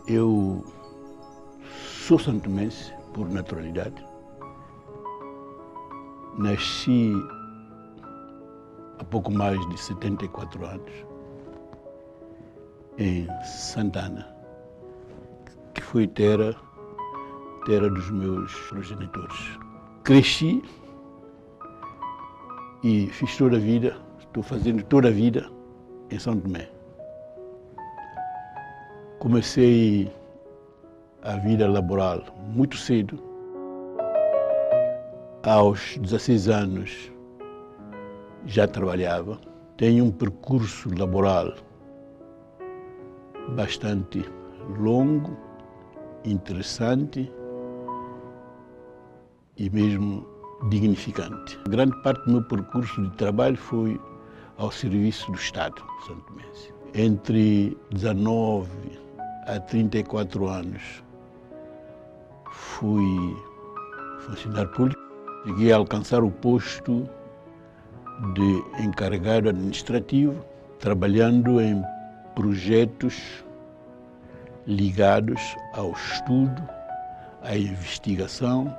Eu sou santomense por naturalidade. Nasci há pouco mais de 74 anos em Santana, que foi terra dos meus progenitores. Cresci e fiz toda a vida, estou fazendo toda a vida em São Tomé. Comecei a vida laboral muito cedo. Aos 16 anos já trabalhava. Tenho um percurso laboral bastante longo, interessante e mesmo dignificante. Grande parte do meu percurso de trabalho foi ao serviço do Estado santomense. Entre 19 a 34 anos fui funcionário público. Cheguei a alcançar o posto de encarregado administrativo, trabalhando em projetos ligados ao estudo, à investigação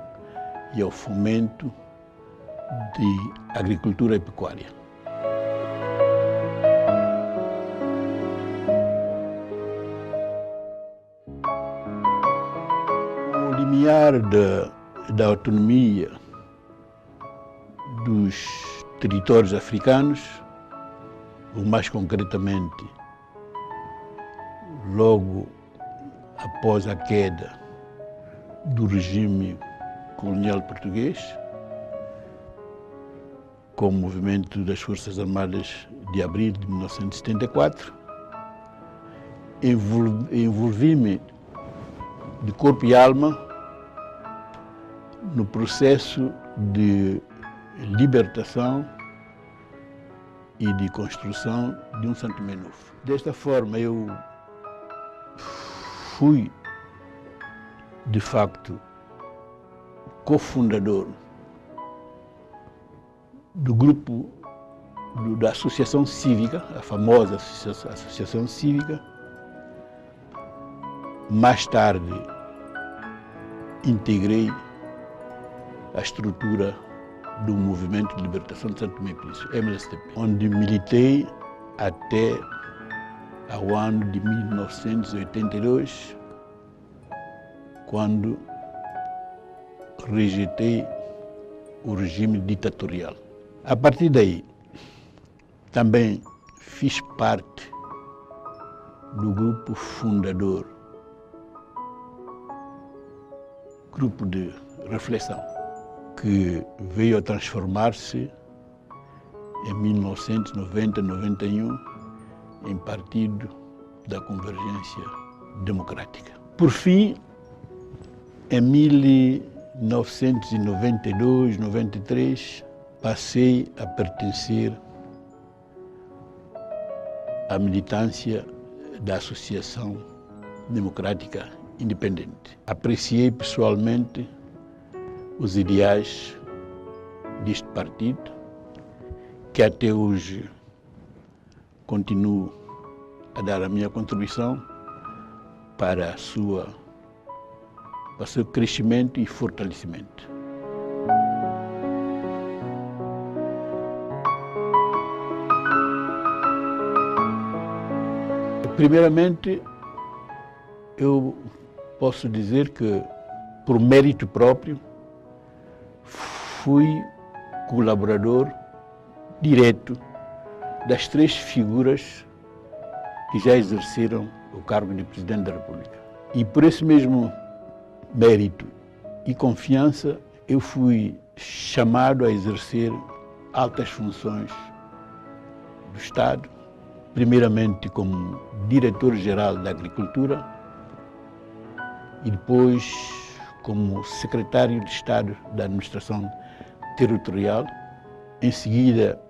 e ao fomento de agricultura e pecuária. O limiar da autonomia dos territórios africanos, ou mais concretamente, logo após a queda do regime colonial português, com o movimento das Forças Armadas de abril de 1974, envolvi-me de corpo e alma no processo de libertação e de construção de um São Tomé novo. Desta forma, eu fui, de facto, cofundador do grupo da Associação Cívica, a famosa Associação Cívica. Mais tarde, integrei a estrutura do Movimento de Libertação de São Tomé e Príncipe, MLSTP, onde militei até ao ano de 1982, quando rejeitei o regime ditatorial. A partir daí, também fiz parte do grupo fundador, grupo de reflexão, que veio a transformar-se em 1990-91 em Partido da Convergência Democrática. Por fim, em 1992-93, passei a pertencer à militância da Associação Democrática Independente. Apreciei pessoalmente os ideais deste partido, que até hoje continuo a dar a minha contribuição para o seu crescimento e fortalecimento. Primeiramente, eu posso dizer que, por mérito próprio, fui colaborador direto das três figuras que já exerceram o cargo de Presidente da República. E por esse mesmo mérito e confiança, eu fui chamado a exercer altas funções do Estado, primeiramente como diretor-geral da Agricultura e depois como secretário de Estado da Administração Territorial. Em seguida,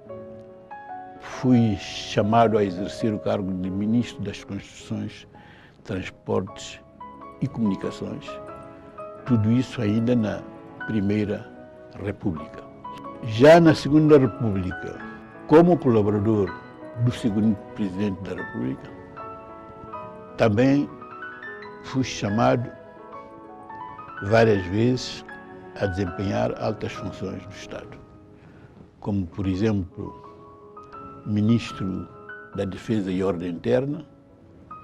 fui chamado a exercer o cargo de Ministro das Construções, Transportes e Comunicações. Tudo isso ainda na Primeira República. Já na Segunda República, como colaborador do segundo Presidente da República, também fui chamado várias vezes a desempenhar altas funções do Estado, como, por exemplo, Ministro da Defesa e Ordem Interna,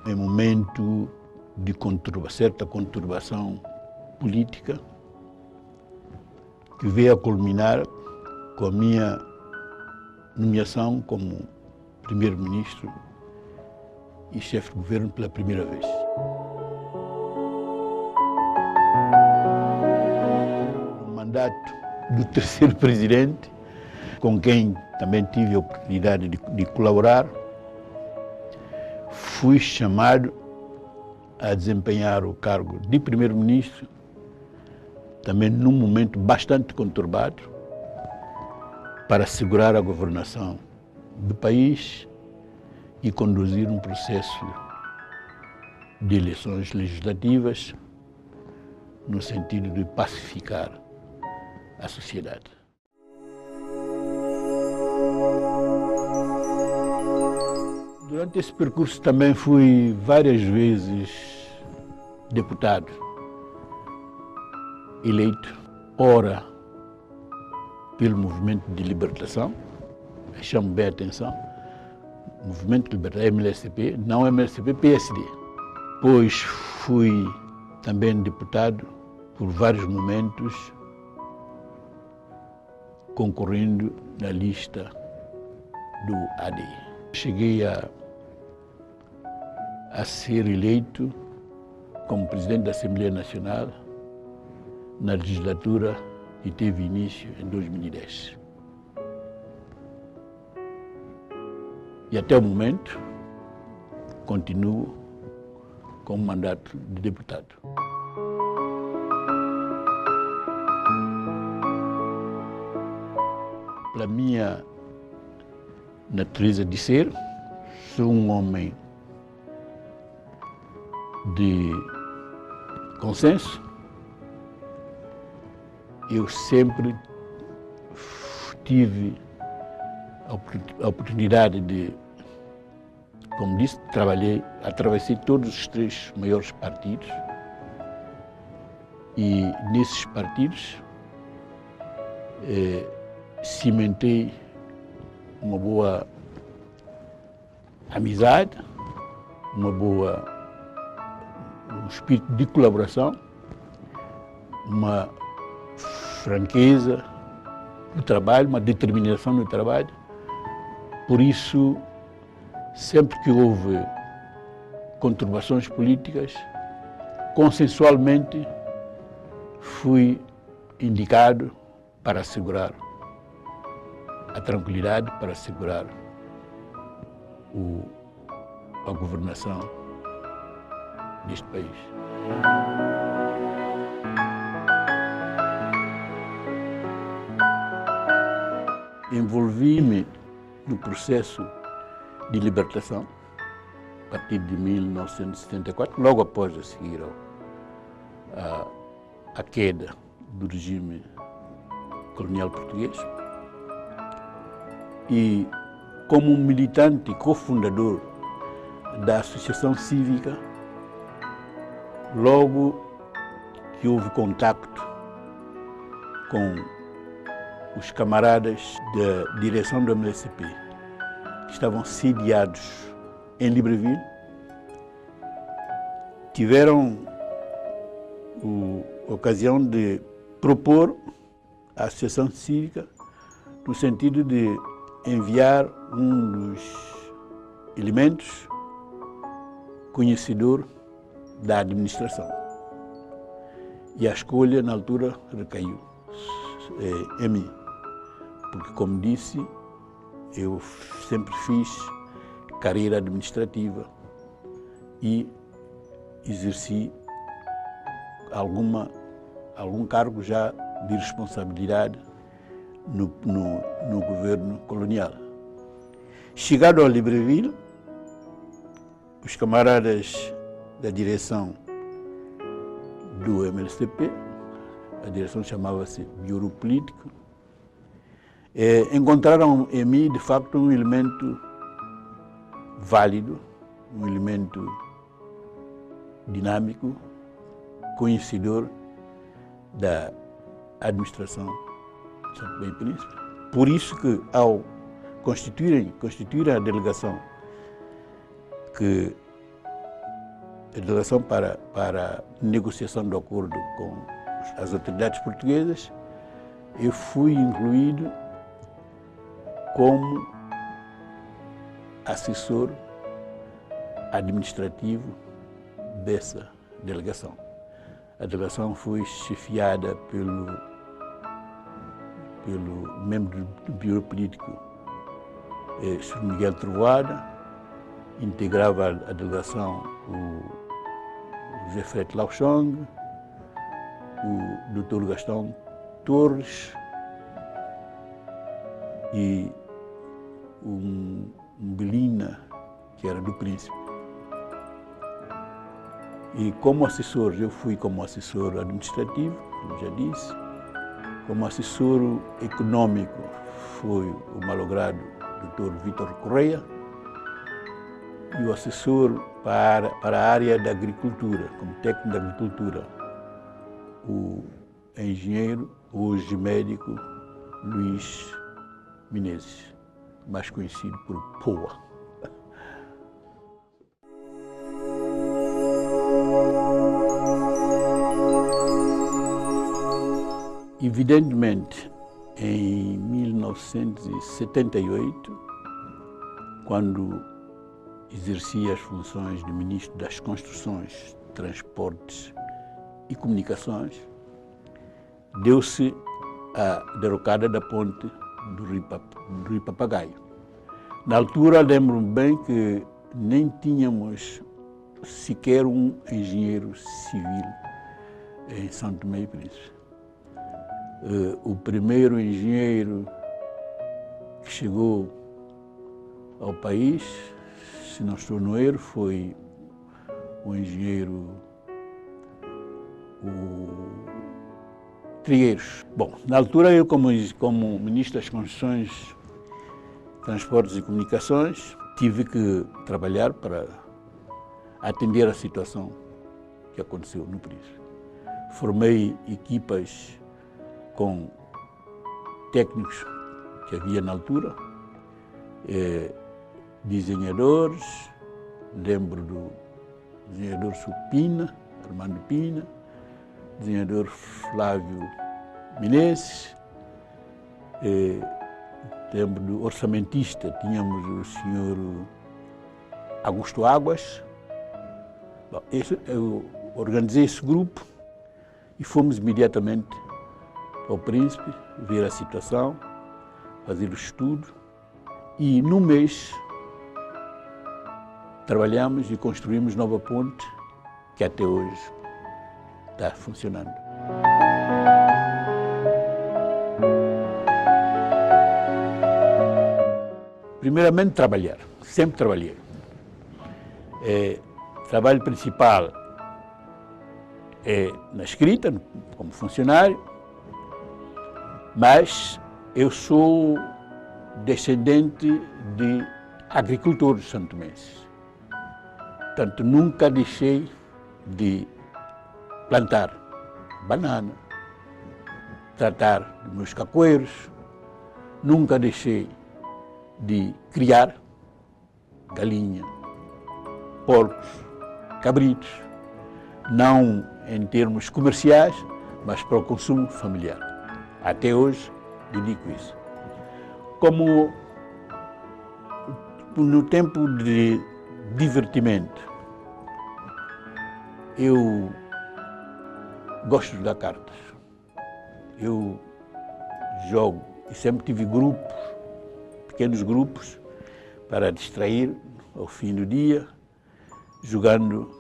em momento de certa conturbação política, que veio a culminar com a minha nomeação como Primeiro-Ministro e chefe de governo pela primeira vez. No mandato do terceiro presidente, com quem também tive a oportunidade de colaborar, fui chamado a desempenhar o cargo de primeiro-ministro, também num momento bastante conturbado, para assegurar a governação do país e conduzir um processo de eleições legislativas no sentido de pacificar a sociedade. Durante esse percurso também fui várias vezes deputado, eleito, ora pelo Movimento de Libertação, chamo bem a atenção, Movimento de Libertação, MLSTP, não MLSTP, PSD. Pois fui também deputado por vários momentos, concorrendo na lista do AD. Cheguei a ser eleito como presidente da Assembleia Nacional na legislatura que teve início em 2010. E até o momento continuo com o mandato de deputado. Pela minha natureza de ser, sou um homem de consenso. Eu sempre tive a oportunidade de, como disse, atravessei todos os três maiores partidos e nesses partidos cimentei uma boa amizade, um espírito de colaboração, uma franqueza no trabalho, uma determinação no trabalho. Por isso, sempre que houve conturbações políticas, consensualmente fui indicado para assegurar a tranquilidade, para assegurar a governação deste país. Envolvi-me no processo de libertação a partir de 1974, logo após a seguir a queda do regime colonial português. E como um militante e cofundador da Associação Cívica, logo que houve contacto com os camaradas da direção do MLSTP, que estavam sediados em Libreville, tiveram a ocasião de propor a Associação Cívica no sentido de enviar um dos elementos conhecedor da administração. E a escolha, na altura, recaiu em mim. Porque, como disse, eu sempre fiz carreira administrativa e exerci algum cargo já de responsabilidade no governo colonial. Chegado ao Libreville, os camaradas da direção do MLSTP, a direção chamava-se Bureau Político, encontraram em mim, de facto, um elemento válido, um elemento dinâmico, conhecedor da administração de Santo Tomé e Príncipe. Por isso que, ao constituir a delegação, a delegação para negociação do acordo com as autoridades portuguesas, eu fui incluído como assessor administrativo dessa delegação. A delegação foi chefiada pelo membro do Bureau Político, Sr. Miguel Trovoada. Integrava a delegação o José Frete Lauchong, o Dr. Gastão Torres e um Belina, que era do Príncipe. E como assessor, eu fui como assessor administrativo, como já disse. Como assessor econômico foi o malogrado Dr. Vítor Correia. E o assessor para a área da agricultura, como técnico da agricultura, o engenheiro, hoje médico, Luís Menezes, mais conhecido por Poa. Evidentemente, em 1978, quando exercia as funções de Ministro das Construções, Transportes e Comunicações, deu-se a derrocada da ponte do Rio Papagaio. Na altura, lembro-me bem que nem tínhamos sequer um engenheiro civil em São Tomé e Príncipe. O primeiro engenheiro que chegou ao país, se não estou no erro, foi o engenheiro Trigueiros. Bom, na altura eu, como Ministro das Construções, Transportes e Comunicações, tive que trabalhar para atender a situação que aconteceu no Príncipe. Formei equipas com técnicos que havia na altura, desenhadores, lembro do desenhador Supina, Armando Pina, desenhador Flávio Menezes, lembro do orçamentista, tínhamos o senhor Augusto Águas. Bom, eu organizei esse grupo e fomos imediatamente ao Príncipe ver a situação, fazer o estudo e, num mês, trabalhamos e construímos nova ponte que até hoje está funcionando. Primeiramente, trabalhar. Sempre trabalhei. Trabalho principal é na escrita, como funcionário, mas eu sou descendente de agricultores santomenses. Portanto, nunca deixei de plantar banana, tratar dos meus cacoeiros, nunca deixei de criar galinha, porcos, cabritos, não em termos comerciais, mas para o consumo familiar. Até hoje dedico isso. Como no tempo de divertimento, eu gosto de jogar cartas. Eu jogo e sempre tive grupos, pequenos grupos, para distrair ao fim do dia, jogando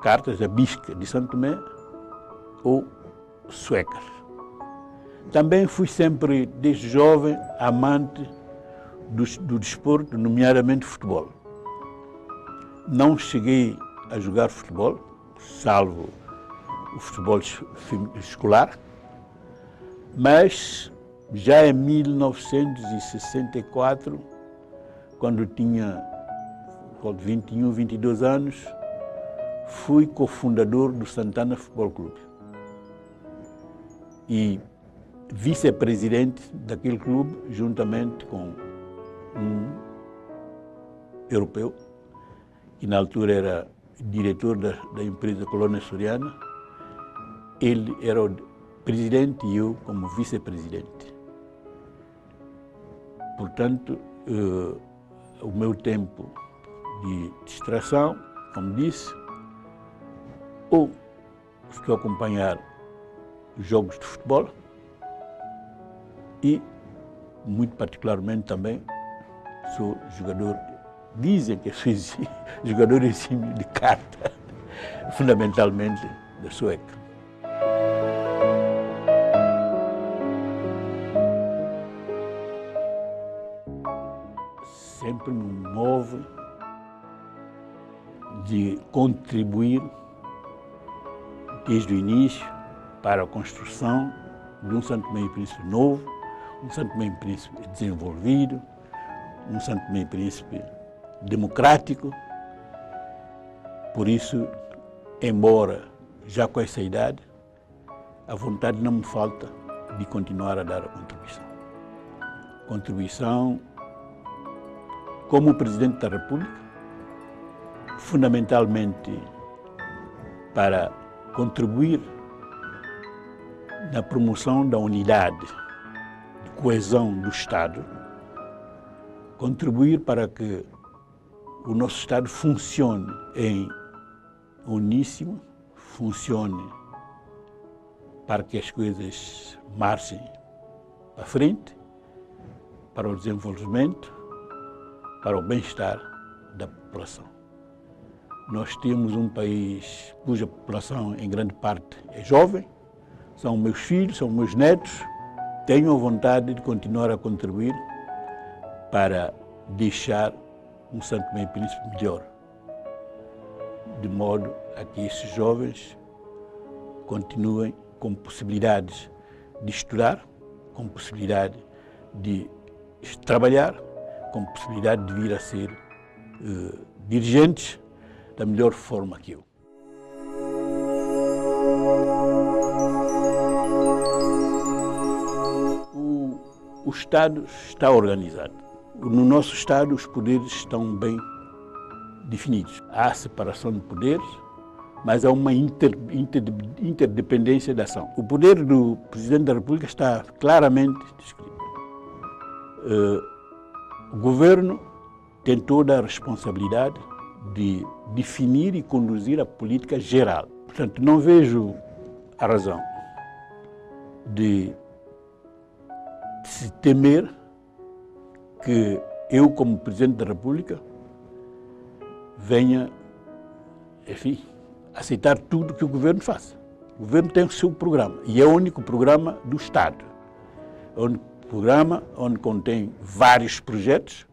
cartas da bisca de Santo Tomé ou suecas. Também fui sempre, desde jovem, amante do desporto, nomeadamente futebol. Não cheguei a jogar futebol, salvo o futebol escolar, mas já em 1964, quando tinha 21, 22 anos, fui cofundador do Santana Futebol Clube e vice-presidente daquele clube, juntamente com um europeu, que na altura era diretor da empresa Colônia Soriana. Ele era o presidente e eu como vice-presidente. Portanto, o meu tempo de distração, como disse, ou estou a acompanhar os jogos de futebol e, muito particularmente também, sou jogador, dizem que sou jogador exímio de carta, fundamentalmente da sueca. Sempre me move de contribuir desde o início para a construção de um Santo Tomé e Príncipe novo, um Santo Tomé e Príncipe desenvolvido, um Santo Tomé e Príncipe democrático. Por isso, embora já com essa idade, a vontade não me falta de continuar a dar a contribuição. Contribuição como Presidente da República, fundamentalmente para contribuir na promoção da unidade, de coesão do Estado, contribuir para que o nosso Estado funcione em uníssono, funcione para que as coisas marchem para frente, para o desenvolvimento, para o bem-estar da população. Nós temos um país cuja população, em grande parte, é jovem, são meus filhos, são meus netos. Tenho a vontade de continuar a contribuir para deixar um Santo Tomé e Príncipe melhor, de modo a que esses jovens continuem com possibilidades de estudar, com possibilidade de trabalhar, com possibilidade de vir a ser dirigentes da melhor forma que eu. O Estado está organizado. No nosso Estado, os poderes estão bem definidos. Há separação de poderes, mas há uma interdependência da ação. O poder do Presidente da República está claramente descrito. O governo tem toda a responsabilidade de definir e conduzir a política geral. Portanto, não vejo a razão de se temer que eu, como Presidente da República, venha, enfim, aceitar tudo que o governo faça. O governo tem o seu programa e é o único programa do Estado. É o único programa onde contém vários projetos,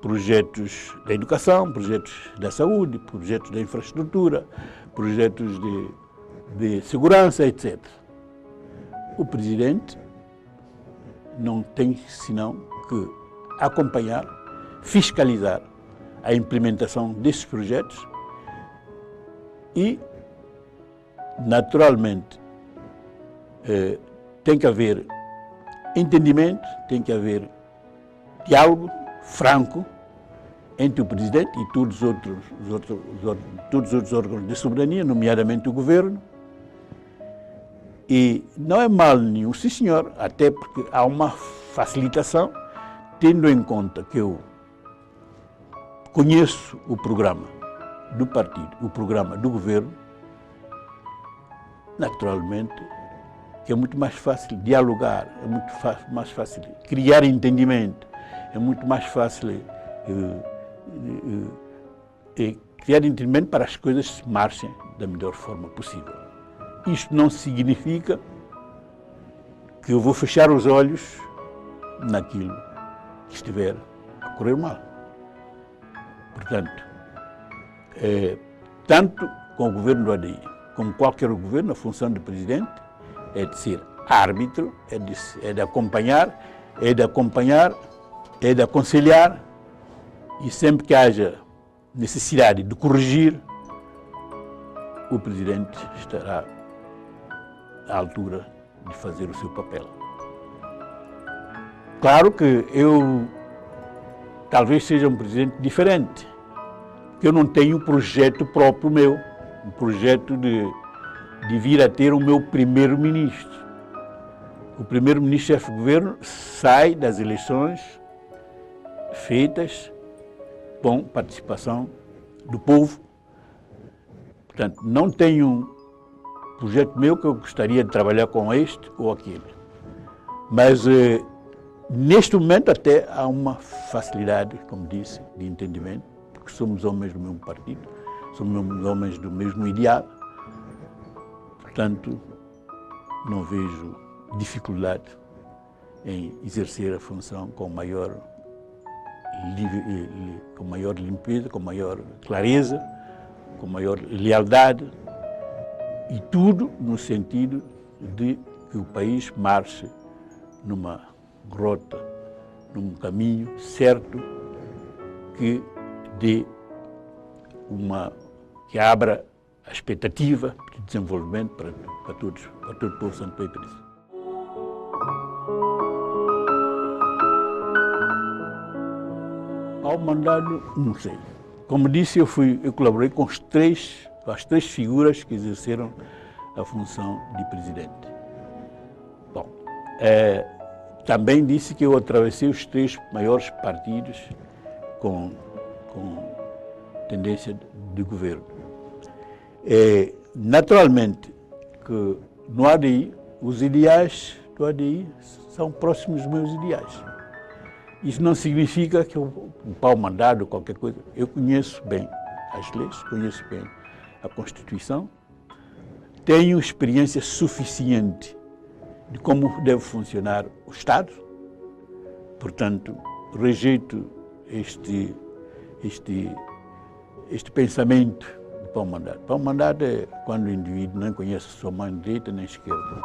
projetos da educação, projetos da saúde, projetos da infraestrutura, projetos de segurança, etc. O Presidente não tem senão que acompanhar, fiscalizar a implementação desses projetos e, naturalmente, tem que haver entendimento, tem que haver diálogo franco entre o Presidente e todos os outros órgãos de soberania, nomeadamente o Governo. E não é mal nenhum, sim senhor, até porque há uma facilitação, tendo em conta que eu conheço o programa do partido, o programa do governo, naturalmente que é muito mais fácil dialogar, é muito mais fácil criar entendimento, é muito mais fácil criar entendimento para as coisas marchem da melhor forma possível. Isto não significa que eu vou fechar os olhos naquilo que estiver a correr mal. Portanto, tanto com o governo do ADI como qualquer governo, a função do Presidente é de ser árbitro, é de acompanhar, é de aconselhar, e sempre que haja necessidade de corrigir, o Presidente estará à altura de fazer o seu papel. Claro que eu talvez seja um Presidente diferente, porque eu não tenho um projeto próprio meu, um projeto de vir a ter o meu primeiro-ministro. O primeiro-ministro chefe de governo sai das eleições feitas com participação do povo. Portanto, não tenho um projeto meu que eu gostaria de trabalhar com este ou aquele. Mas, neste momento, até há uma facilidade, como disse, de entendimento, porque somos homens do mesmo partido, somos homens do mesmo ideal. Portanto, não vejo dificuldade em exercer a função com maior limpeza, com maior clareza, com maior lealdade, e tudo no sentido de que o país marche numa rota, num caminho certo que que abra a expectativa de desenvolvimento para todo o povo Santo Tomé e Príncipe. Ao mandado, não sei. Como disse, eu colaborei com as três figuras que exerceram a função de presidente. Bom, também disse que eu atravessei os 3 maiores partidos com tendência de governo. Naturalmente que no ADI, os ideais do ADI são próximos dos meus ideais. Isso não significa que o pau mandado, qualquer coisa. Eu conheço bem as leis, conheço bem a Constituição, tenho experiência suficiente de como deve funcionar o Estado, portanto, rejeito este pensamento de pau mandado. Pau mandado é quando o indivíduo não conhece sua mão direita nem esquerda.